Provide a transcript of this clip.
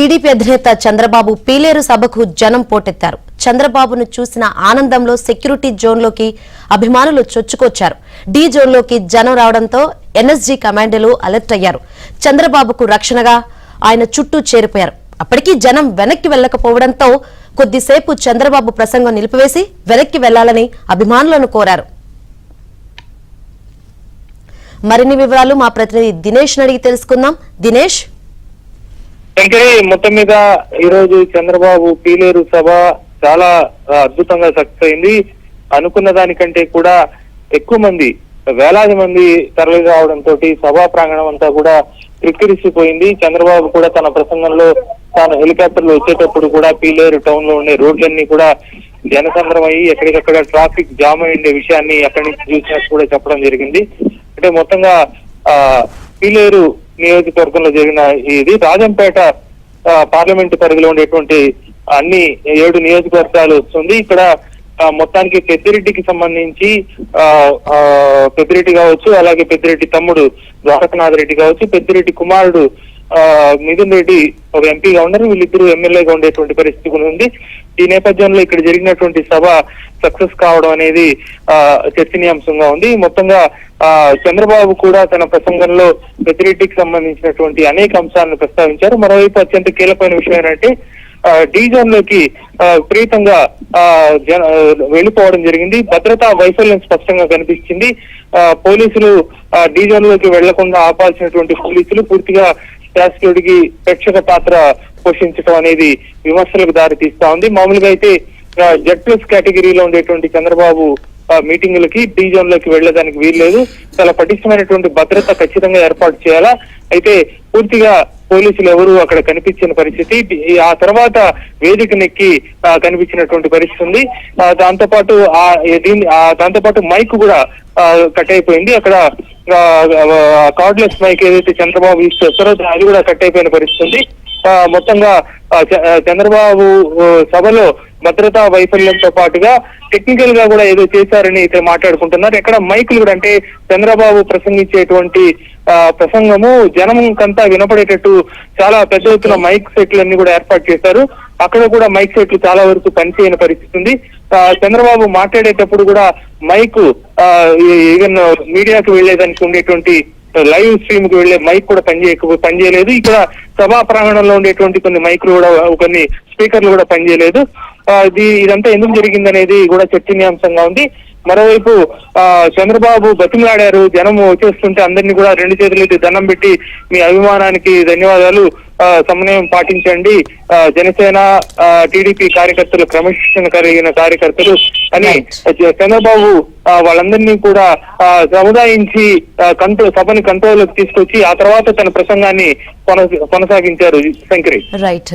TDP అధినేత చంద్రబాబు పీలేరు సభకు జనం పోటెత్తారు. చంద్రబాబును చూసిన ఆనందంలో సెక్యూరిటీ జోన్లోకి అభిమానులు చొచ్చుకొచ్చారు. డి జోన్లోకి జనం రావడంతో ఎన్ఎస్జీ కమాండోలు అలర్ట్ అయ్యారు. చంద్రబాబుకు రక్షణగా ఆయన చుట్టూ చేరిపోయారు. అప్పటికీ జనం వెనక్కి వెళ్లకపోవడంతో కొద్దిసేపు చంద్రబాబు ప్రసంగం నిలిపివేసి వెనక్కి వెళ్లాలని అభిమానులను కోరారు. మరిన్ని వివరాలు మా ప్రతినిధి దినేష్ అడిగి తెలుసుకుందాం. దినేష్, మొత్తం మీద ఈ రోజు చంద్రబాబు పీలేరు సభ చాలా అద్భుతంగా సక్సెస్ అయింది. అనుకున్న దానికంటే కూడా ఎక్కువ మంది, వేలాది మంది తరలి రావడంతో సభా ప్రాంగణం అంతా కూడా క్రిక్కిరిసిపోయింది. చంద్రబాబు కూడా తన ప్రసంగంలో తాను హెలికాప్టర్లు వచ్చేటప్పుడు కూడా పీలేరు టౌన్ లో ఉండే రోడ్లన్నీ కూడా జనసంద్రం అయ్యి ఎక్కడికక్కడ ట్రాఫిక్ జామ్ అయ్యే విషయాన్ని అక్కడి నుంచి చూసినట్టు కూడా చెప్పడం జరిగింది. అంటే మొత్తంగా పీలేరు నియోజకవర్గంలో జరిగిన ఇది రాజంపేట పార్లమెంటు పరిధిలో ఉండేటువంటి అన్ని 7 నియోజకవర్గాలు వస్తుంది. ఇక్కడ మొత్తానికి పెద్దిరెడ్డికి సంబంధించి పెద్దిరెడ్డి కావచ్చు, అలాగే పెద్దిరెడ్డి తమ్ముడు ద్వారకనాథ్ రెడ్డి కావచ్చు, పెద్దిరెడ్డి కుమారుడు మిథున్ రెడ్డి ఒక ఎంపీగా ఉన్నారు. వీళ్ళిద్దరూ ఎమ్మెల్యేగా ఉండేటువంటి పరిస్థితి ఉంది. ఈ నేపథ్యంలో ఇక్కడ జరిగినటువంటి సభ సక్సెస్ కావడం అనేది చర్చనీయాంశంగా ఉంది. మొత్తంగా చంద్రబాబు కూడా తన ప్రసంగంలో పెద్దిరెడ్డికి సంబంధించినటువంటి అనేక అంశాలను ప్రస్తావించారు. మరోవైపు అత్యంత కీలకమైన విషయం ఏంటంటే డి జోన్ లోకి విపరీతంగా వెళ్లిపోవడం జరిగింది. భద్రతా వైఫల్యం స్పష్టంగా కనిపించింది. పోలీసులు డి జోన్ లోకి వెళ్లకుండా ఆపాల్సినటువంటి పోలీసులు పూర్తిగా శాసకుడికి ప్రేక్షక పాత్ర పోషించడం అనేది విమర్శలకు దారి తీస్తా ఉంది. మామూలుగా అయితే Z+ కేటగిరీలో ఉండేటువంటి చంద్రబాబు మీటింగులకి డి జోన్ లోకి వెళ్లడానికి వీల్లేదు. చాలా పటిష్టమైనటువంటి భద్రత ఖచ్చితంగా ఏర్పాటు చేయాలా. అయితే పూర్తిగా పోలీసులు ఎవరు అక్కడ కనిపించిన పరిస్థితి. ఆ తర్వాత వేదికనెక్కి కనిపించినటువంటి పరిస్థితి ఉంది. దాంతోపాటు మైక్ కూడా కట్ అయిపోయింది. అక్కడ కార్డ్లెస్ మైక్ ఏదైతే చంద్రబాబు యూజ్ చేస్తారో అది కూడా కట్ అయిపోయిన పరిస్థితి ఉంది. మొత్తంగా చంద్రబాబు సభలో భద్రతా వైఫల్యంతో పాటుగా టెక్నికల్ గా కూడా ఏదో చేశారని అయితే మాట్లాడుకుంటున్నారు. ఎక్కడ మైకులు కూడా, అంటే చంద్రబాబు ప్రసంగించేటువంటి ప్రసంగము జనంకంతా వినపడేటట్టు చాలా పెద్ద ఎత్తున మైక్ సెట్లన్నీ కూడా ఏర్పాటు చేశారు. అక్కడ కూడా మైక్ సెట్లు చాలా వరకు పనిచేయని పరిస్థితి ఉంది. చంద్రబాబు మాట్లాడేటప్పుడు కూడా మైక్ ఈవెన్ మీడియాకు వెళ్లేదానికి ఉండేటువంటి లైవ్ స్ట్రీమ్ కి వెళ్లే మైక్ కూడా పనిచేయలేదు. ఇక్కడ సభా ప్రాంగణంలో ఉండేటువంటి కొన్ని మైకులు కూడా, కొన్ని స్పీకర్లు కూడా పనిచేయలేదు. ఇదంతా ఎందుకు జరిగిందనేది కూడా చర్చనీయాంశంగా ఉంది. మరోవైపు చంద్రబాబు బతిమలాడారు. జనం వచ్చేస్తుంటే అందరినీ కూడా 2 చేతులెత్తి దండం పెట్టి మీ అభిమానానికి ధన్యవాదాలు, సమన్వయం పాటించండి, జనసేన టీడీపీ కార్యకర్తలు క్రమశిక్షణ కలిగిన కార్యకర్తలు అని చంద్రబాబు వాళ్ళందరినీ కూడా సముదాయించి సభని కంట్రోల్లోకి తీసుకొచ్చి ఆ తర్వాత తన ప్రసంగాన్ని కొనసాగించారు. శంకరి. రైట్.